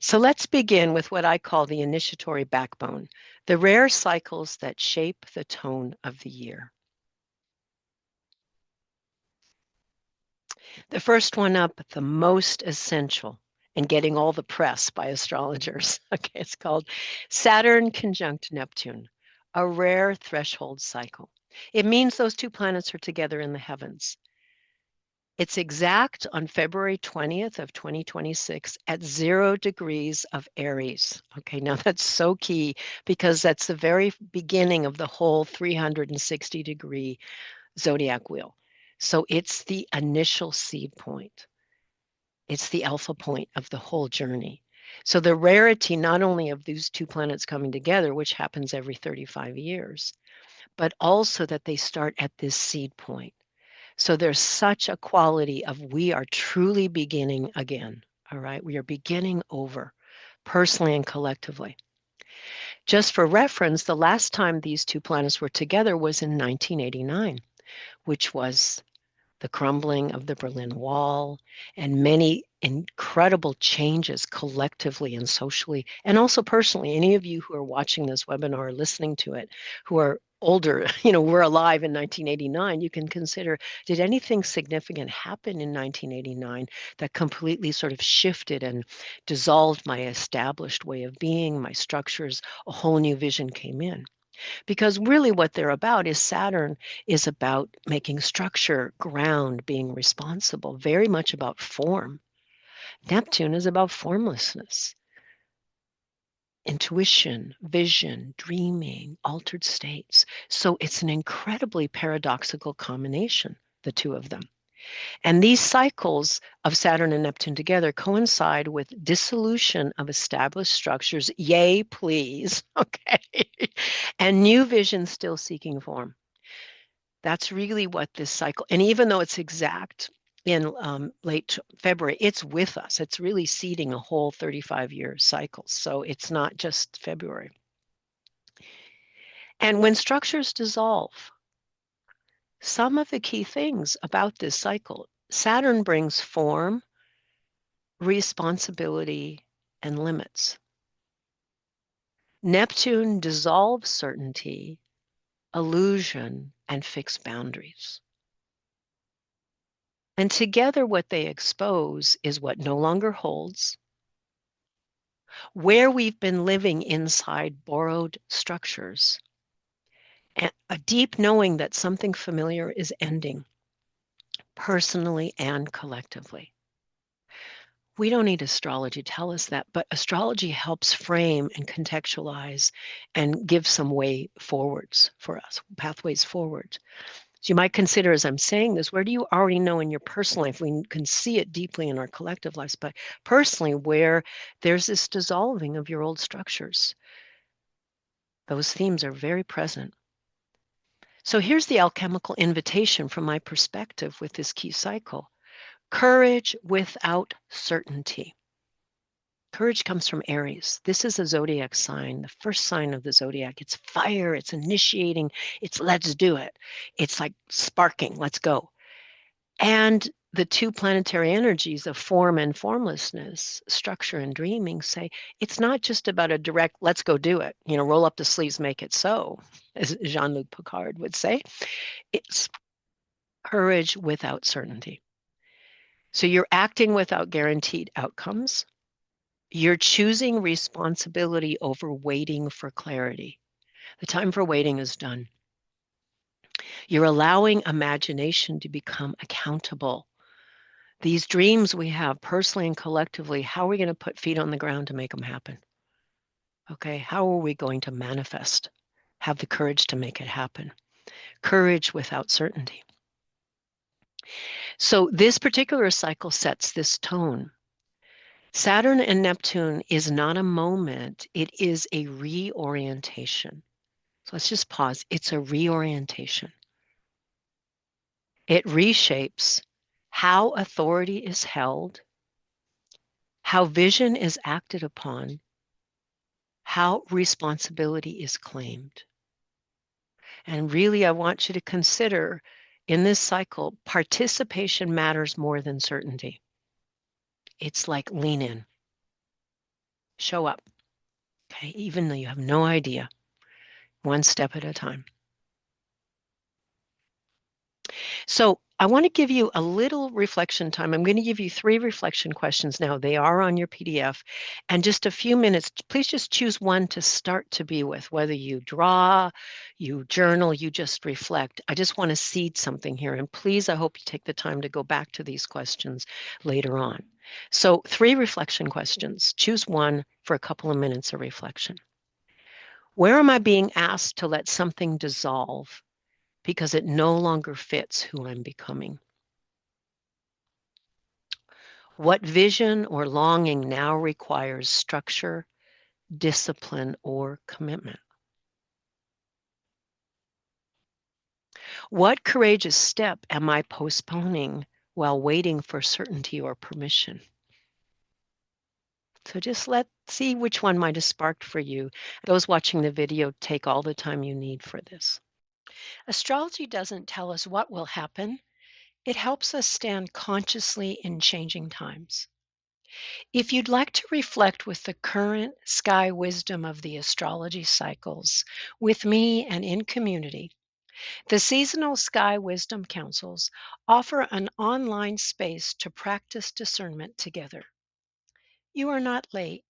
So let's begin with what I call the initiatory backbone, the rare cycles that shape the tone of the year. The first one up, the most essential and getting all the press by astrologers. Okay, it's called Saturn conjunct Neptune, a rare threshold cycle. It means those two planets are together in the heavens. It's exact on February 20th of 2026 at 0 degrees of Aries. Okay, now that's so key because that's the very beginning of the whole 360-degree zodiac wheel. So it's the initial seed point. It's the alpha point of the whole journey. So the rarity not only of these two planets coming together, which happens every 35 years, but also that they start at this seed point. So there's such a quality of we are truly beginning again, all right? We are beginning over, personally and collectively. Just for reference, the last time these two planets were together was in 1989, which was the crumbling of the Berlin Wall and many incredible changes collectively and socially, and also personally. Any of you who are watching this webinar or listening to it, who are older, we're alive in 1989, you can consider, did anything significant happen in 1989 that completely sort of shifted and dissolved my established way of being, my structures, a whole new vision came in? Because really what they're about is Saturn is about making structure, ground, being responsible, very much about form. Neptune is about formlessness, intuition, vision, dreaming, altered states. So it's an incredibly paradoxical combination, the two of them. And these cycles of Saturn and Neptune together coincide with dissolution of established structures, yay, please, okay, and new vision still seeking form. That's really what this cycle, and even though it's exact in late February, it's with us. It's really seeding a whole 35-year cycle. So it's not just February. And when structures dissolve, some of the key things about this cycle, Saturn brings form, responsibility, and limits. Neptune dissolves certainty, illusion, and fixed boundaries. And together what they expose is what no longer holds, where we've been living inside borrowed structures, and a deep knowing that something familiar is ending, personally and collectively. We don't need astrology to tell us that, but astrology helps frame and contextualize and give some way forwards for us, pathways forward. So you might consider, as I'm saying this, where do you already know in your personal life? We can see it deeply in our collective lives, but personally, where there's this dissolving of your old structures. Those themes are very present. So here's the alchemical invitation from my perspective with this key cycle. Courage without certainty. Courage comes from Aries. This is a zodiac sign, the first sign of the zodiac. It's fire, it's initiating, it's let's do it. It's like sparking, let's go. And the two planetary energies of form and formlessness, structure and dreaming, say it's not just about a direct let's go do it, roll up the sleeves, make it so, as Jean-Luc Picard would say. It's courage without certainty. So you're acting without guaranteed outcomes. You're choosing responsibility over waiting for clarity. The time for waiting is done. You're allowing imagination to become accountable. These dreams we have personally and collectively, how are we going to put feet on the ground to make them happen? Okay, how are we going to manifest? Have the courage to make it happen. Courage without certainty. So this particular cycle sets this tone. Saturn and Neptune is not a moment, it is a reorientation. So let's just pause. It's a reorientation. It reshapes how authority is held, how vision is acted upon, how responsibility is claimed. And really, I want you to consider in this cycle, participation matters more than certainty. It's like lean in. Show up. Okay, even though you have no idea, one step at a time. So I want to give you a little reflection time. I'm going to give you 3 reflection questions now. They are on your PDF. And just a few minutes, please just choose one to start to be with, whether you draw, you journal, you just reflect. I just want to seed something here. And please, I hope you take the time to go back to these questions later on. So 3 reflection questions. Choose one for a couple of minutes of reflection. Where am I being asked to let something dissolve because it no longer fits who I'm becoming? What vision or longing now requires structure, discipline, or commitment? What courageous step am I postponing while waiting for certainty or permission? So just let's see which one might have sparked for you. Those watching the video, take all the time you need for this. Astrology doesn't tell us what will happen. It helps us stand consciously in changing times. If you'd like to reflect with the current sky wisdom of the astrology cycles with me and in community, the Seasonal Sky Wisdom Councils offer an online space to practice discernment together. You are not late.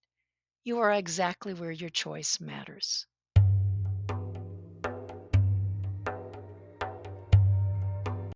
You are exactly where your choice matters.